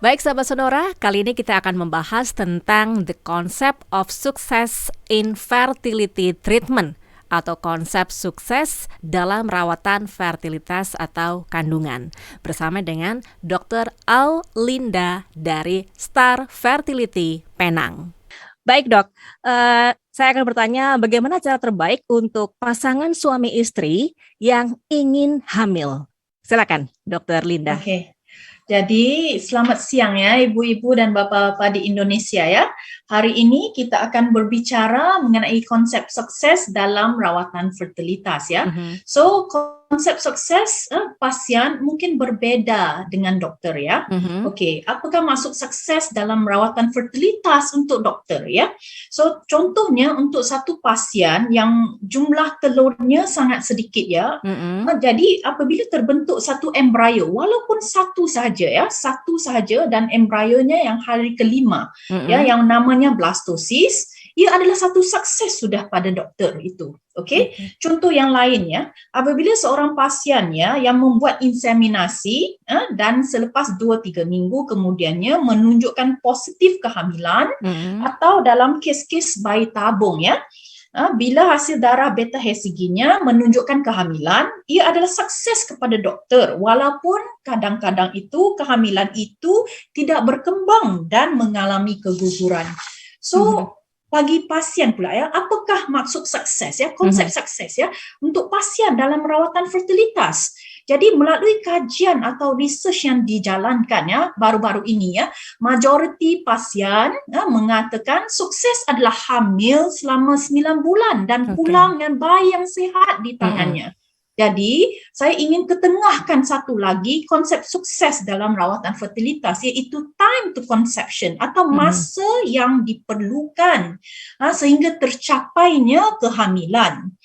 Baik sahabat Sonora, kali ini kita akan membahas tentang the concept of success in fertility treatment atau konsep sukses dalam rawatan fertilitas atau kandungan bersama dengan Dr. Aulinda dari Star Fertility Penang. Baik dok, saya akan bertanya bagaimana cara terbaik untuk pasangan suami istri yang ingin hamil. Silakan Dr. Linda. Oke. Jadi selamat siang ya ibu-ibu dan bapak-bapak di Indonesia ya. Hari ini kita akan berbicara mengenai konsep sukses dalam rawatan fertilitas ya. So konsep sukses pasien mungkin berbeda dengan dokter ya. Oke, apakah masuk sukses dalam rawatan fertilitas untuk dokter ya? So contohnya untuk satu pasien yang jumlah telurnya sangat sedikit ya. Jadi apabila terbentuk satu embrio walaupun satu saja dan embrionya yang hari kelima ya yang namanya blastosis, ia adalah satu sukses sudah pada dokter itu. Okey. Contoh yang lain ya, apabila seorang pasien ya yang membuat inseminasi dan selepas 2-3 minggu kemudiannya menunjukkan positif kehamilan atau dalam kes-kes bayi tabung ya, bila hasil darah beta HCG-nya menunjukkan kehamilan, ia adalah sukses kepada dokter walaupun kadang-kadang itu kehamilan itu tidak berkembang dan mengalami keguguran. So bagi pasien pula ya, apakah maksud sukses ya, konsep sukses ya untuk pasien dalam rawatan fertilitas? Jadi melalui kajian atau research yang dijalankan ya baru-baru ini ya, majoriti pasien mengatakan sukses adalah hamil selama 9 bulan dan pulang dengan bayi yang sihat di tangannya. Jadi, saya ingin ketengahkan satu lagi konsep sukses dalam rawatan fertilitas, iaitu time to conception atau masa yang diperlukan sehingga tercapainya kehamilan.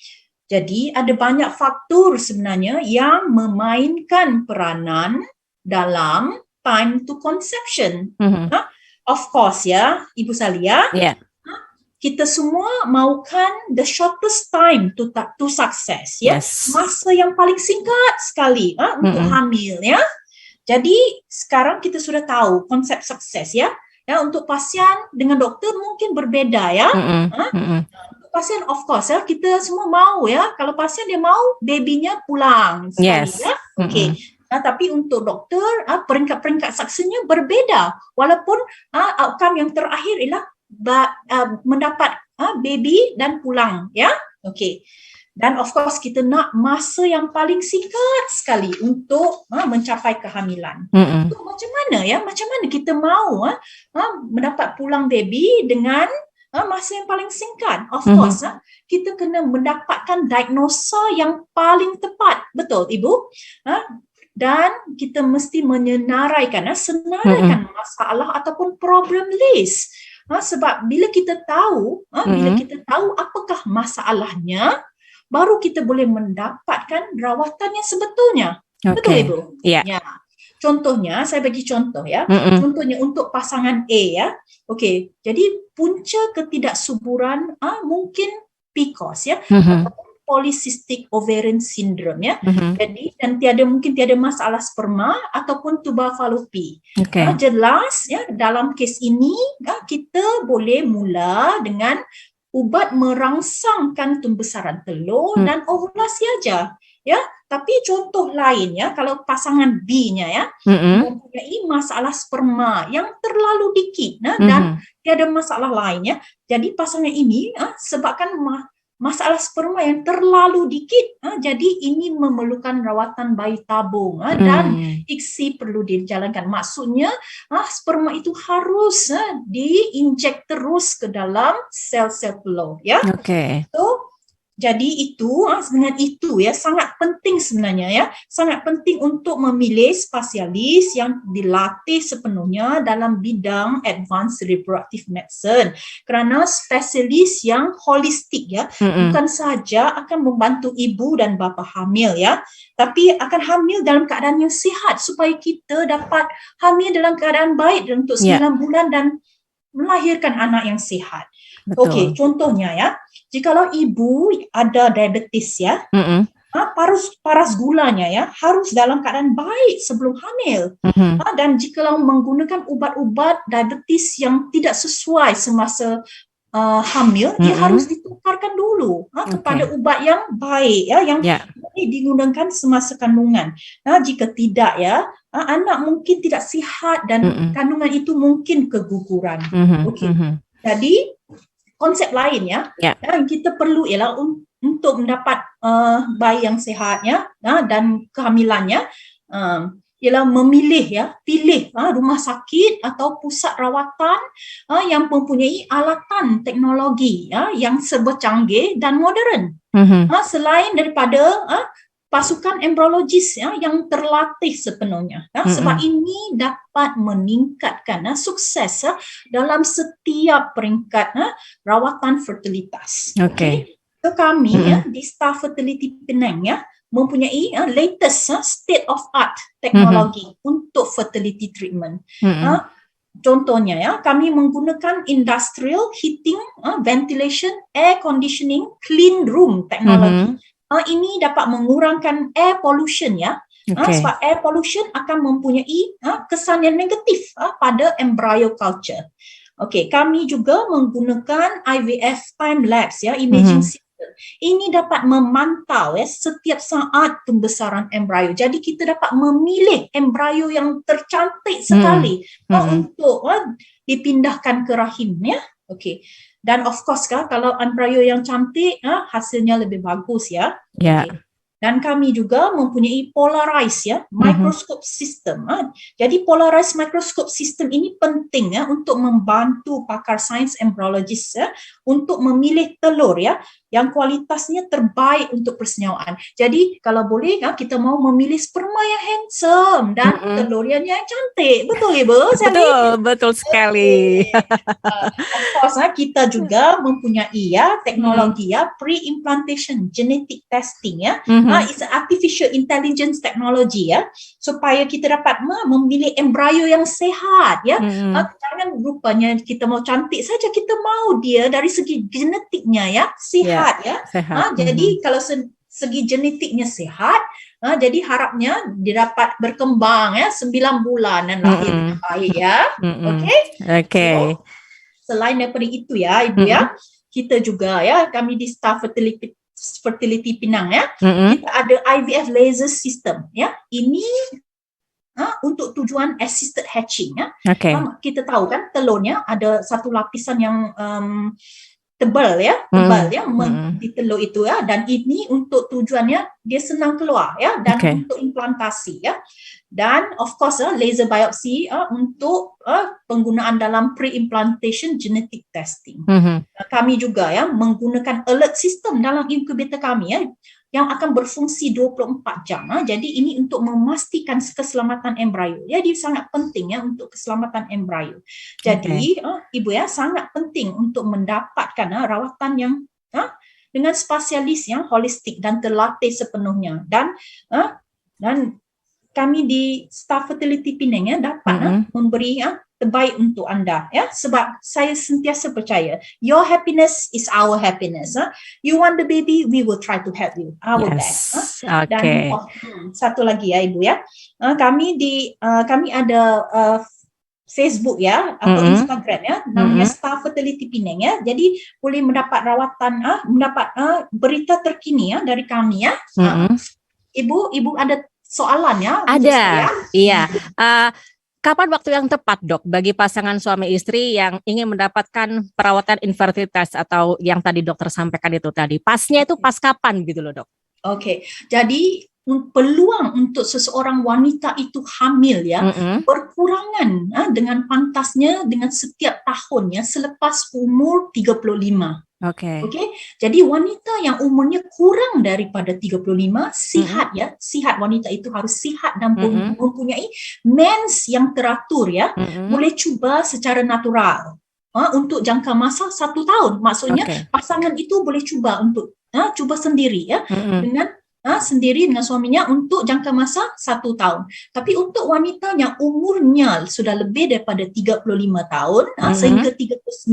Jadi, ada banyak faktor sebenarnya yang memainkan peranan dalam time to conception. Of course ya, Ibu Salia. Kita semua maukan the shortest time to success ya. Masa yang paling singkat sekali untuk hamil ya. Jadi sekarang kita sudah tahu konsep sukses ya. Ya untuk pasien dengan dokter mungkin berbeda ya. Untuk pasien of course ya kita semua mau ya, kalau pasien dia mau babynya pulang sekali ya. Okey. Tapi untuk dokter peringkat-peringkat suksesnya berbeda walaupun outcome yang terakhir ialah mendapat baby dan pulang ya. Okey. Dan of course kita nak masa yang paling singkat sekali untuk mencapai kehamilan. So, macam mana ya? Macam mana kita mau mendapat pulang baby dengan masa yang paling singkat? Of course kita kena mendapatkan diagnosa yang paling tepat. Betul Ibu? Dan kita mesti senaraikan masalah ataupun problem list. Sebab bila kita tahu apakah masalahnya, baru kita boleh mendapatkan rawatan yang sebetulnya. Betul Ibu? Ya. Contohnya, saya bagi contoh ya. Contohnya untuk pasangan A ya. Okey, jadi punca ketidaksuburan mungkin PCOS ya. Polycystic ovarian syndrome ya. Jadi dan mungkin tiada masalah sperma ataupun tubal falopi. Jelas ya dalam kes ini kita boleh mula dengan ubat merangsangkan pembesaran telur dan ovulasi aja ya. Tapi contoh lain ya, kalau pasangan B-nya ya mempunyai masalah sperma yang terlalu dikit dan tiada masalah lain ya. Jadi pasangan ini sebabkan masalah sperma yang terlalu dikit, jadi ini memerlukan rawatan bayi tabung dan ICSI perlu dijalankan. Maksudnya sperma itu harus diinjek terus ke dalam sel-sel telur ya. So jadi itu dengan itu ya sangat penting sebenarnya ya, sangat penting untuk memilih spesialis yang dilatih sepenuhnya dalam bidang advanced reproductive medicine, kerana spesialis yang holistik ya, bukan saja akan membantu ibu dan bapa hamil ya, tapi akan hamil dalam keadaan yang sihat supaya kita dapat hamil dalam keadaan baik untuk 9 bulan dan melahirkan anak yang sihat. Okey, contohnya ya, jikalau ibu ada diabetes ya, paras gulanya ya harus dalam keadaan baik sebelum hamil. Dan jikalau menggunakan ubat-ubat diabetes yang tidak sesuai semasa hamil, dia harus ditukarkan dulu kepada ubat yang baik ya, yang boleh digunakan semasa kandungan. Jika tidak ya, anak mungkin tidak sihat dan kandungan itu mungkin keguguran. Jadi konsep lain ya, yang kita perlu ialah untuk mendapat bayi yang sehat ya, dan kehamilannya ialah pilih rumah sakit atau pusat rawatan yang mempunyai alatan teknologi yang serba canggih dan moden. Selain daripada pasukan embriologis yang terlatih sepenuhnya. Sebab ini dapat meningkatkan sukses dalam setiap peringkat rawatan fertilitas. So kami di Staff Fertility Penang mempunyai latest state of art teknologi untuk fertility treatment. Contohnya ya, kami menggunakan industrial heating, ventilation, air conditioning, clean room teknologi. Ini dapat mengurangkan air pollution ya. Sebab air pollution akan mempunyai kesan yang negatif pada embryo culture. Kami juga menggunakan IVF time lapse ya, imaging system. Ini dapat memantau setiap saat pembesaran embrio. Jadi kita dapat memilih embrio yang tercantik sekali untuk dipindahkan ke rahim ya. Dan of course kalau embrio yang cantik hasilnya lebih bagus ya. Dan kami juga mempunyai polarized ya microscope system. Jadi polarized microscope system ini penting untuk membantu pakar sains embryologis untuk memilih telur yang kualitasnya terbaik untuk persenyawaan. Jadi kalau boleh kita mau memilih sperma yang handsome dan telur yang cantik. Betul Ibu? Betul sekali. Of course kita juga mempunyai teknologi pre-implantation genetic testing it's an artificial intelligence technology supaya kita dapat memilih embrio yang sehat jangan rupanya kita mau cantik saja, kita mau dia dari segi genetiknya sehat sehat. Jadi kalau segi genetiknya sehat, jadi harapnya dia dapat berkembang 9 bulan dan lahir dengan baik ya. So, selain daripada itu ya Ibu kita juga kami di Staff Fertility Penang kita ada IVF laser system ini untuk tujuan assisted hatching kita tahu kan telurnya ada satu lapisan yang tebal di telur itu dan ini untuk tujuannya dia senang keluar dan untuk implantasi dan of course laser biopsy untuk penggunaan dalam pre-implantation genetic testing. Kami juga menggunakan alert system dalam incubator kami yang akan berfungsi 24 jam. Jadi ini untuk memastikan keselamatan embrio. Jadi sangat penting untuk keselamatan embrio. Jadi Ibu sangat penting untuk mendapatkan rawatan yang dengan spesialis yang holistik dan terlatih sepenuhnya. Dan kami di Staff Fertility Penang dapat memberi terbaik untuk anda sebab saya sentiasa percaya your happiness is our happiness. You want the baby, we will try to help you our best. Dan satu lagi Ibu kami ada Facebook atau Instagram namanya Staff Fertility Penang jadi boleh mendapat rawatan mendapat berita terkini dari kami Ibu ada soalan Ada. Iya. Kapan waktu yang tepat dok bagi pasangan suami istri yang ingin mendapatkan perawatan infertilitas atau yang tadi dokter sampaikan itu tadi? Pasnya itu pas kapan gitu loh dok? Jadi peluang untuk seseorang wanita itu hamil berkurangan dengan pantasnya dengan setiap tahunnya selepas umur 35. Jadi wanita yang umurnya kurang daripada 35 sihat wanita itu harus sihat dan mempunyai mens yang teratur boleh cuba secara natural untuk jangka masa 1 tahun. Maksudnya pasangan itu boleh cuba untuk cuba sendiri dengan sendiri dengan suaminya untuk jangka masa 1 tahun. Tapi untuk wanita yang umurnya sudah lebih daripada 35 tahun sehingga 39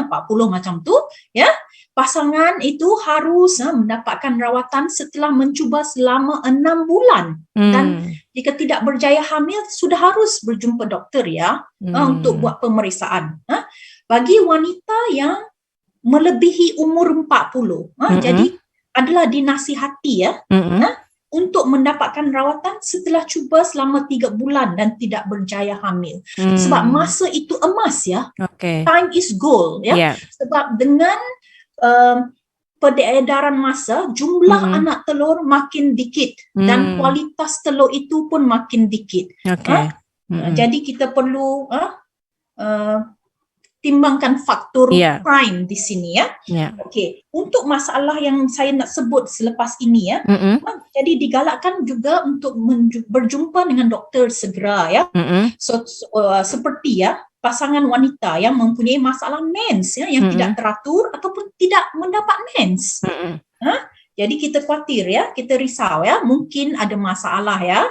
40 macam tu pasangan itu harus mendapatkan rawatan setelah mencuba selama 6 bulan. Dan jika tidak berjaya hamil, sudah harus berjumpa dokter ya, untuk buat pemeriksaan. Bagi wanita yang melebihi umur 40, jadi adalah dinasihati ya, untuk mendapatkan rawatan setelah cuba selama 3 bulan dan tidak berjaya hamil. Sebab masa itu emas ya. Time is gold ya. Sebab dengan peredaran masa, jumlah anak telur makin dikit dan kualitas telur itu pun makin dikit. Jadi kita perlu timbangkan faktor prime di sini ya. Okey, untuk masalah yang saya nak sebut selepas ini ya, jadi digalakkan juga untuk berjumpa dengan doktor segera ya. Seperti ya, pasangan wanita yang mempunyai masalah mens ya, yang tidak teratur ataupun tidak mendapat mens. Jadi kita khawatir ya, kita risau ya, mungkin ada masalah ya.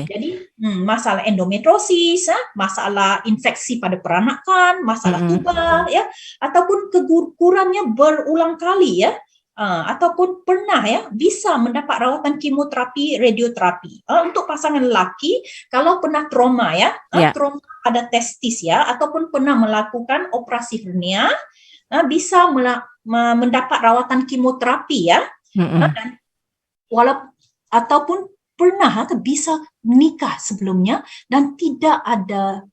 Jadi masalah endometriosis, masalah infeksi pada peranakan, masalah tubal ya, ataupun kegugurannya berulang kali ya, ataupun pernah ya bisa mendapat rawatan kemoterapi, radioterapi. Untuk pasangan lelaki, kalau pernah trauma ya, trauma pada testis ya, ataupun pernah melakukan operasi hernia, bisa mendapat rawatan kemoterapi ya, dan ataupun pernah atau bisa menikah sebelumnya dan tidak ada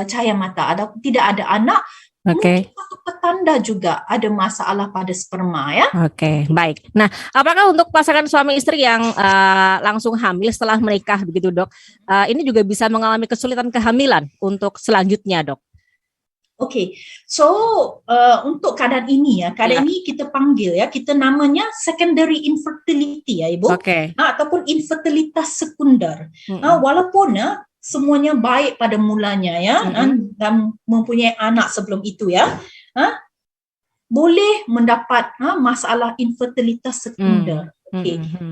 cahaya mata, tidak ada anak. Mungkin satu petanda juga ada masalah pada sperma ya. Baik. Nah, apakah untuk pasangan suami istri yang langsung hamil setelah menikah begitu dok, ini juga bisa mengalami kesulitan kehamilan untuk selanjutnya dok? So untuk keadaan ini ya, ini kita panggil ya, kita namanya secondary infertility ya Ibu, ataupun infertilitas sekunder. Walaupun semuanya baik pada mulanya ya, dan mempunyai anak sebelum itu ya, boleh mendapat masalah infertilitas sekunder.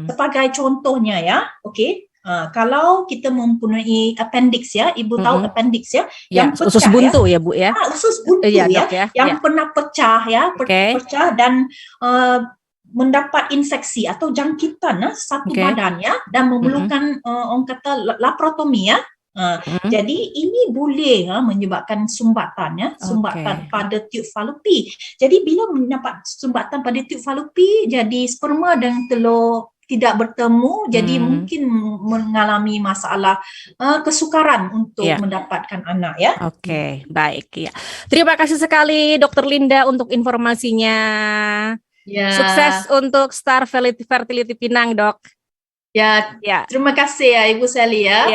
Sebagai contohnya ya, kalau kita mempunyai appendix ya, Ibu tahu appendix ya, yang pecah usus buntu ya Bu ya, usus buntu ya, yang pernah pecah ya, pecah dan mendapat infeksi atau jangkitan satu badannya dan memerlukan orang kata laparotomi ya. Jadi ini boleh menyebabkan sumbatan sumbatan pada tube Fallopi. Jadi bila mendapat sumbatan pada tube Fallopi, jadi sperma dan telur tidak bertemu, jadi mungkin mengalami masalah kesukaran untuk mendapatkan anak ya. Baik ya. Terima kasih sekali Dr. Linda untuk informasinya. Sukses untuk Star Fertility Pinang, Dok. Terima kasih ya Ibu Sally ya.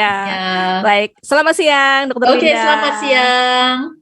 Baik. Selamat siang Dr. Linda. Selamat siang.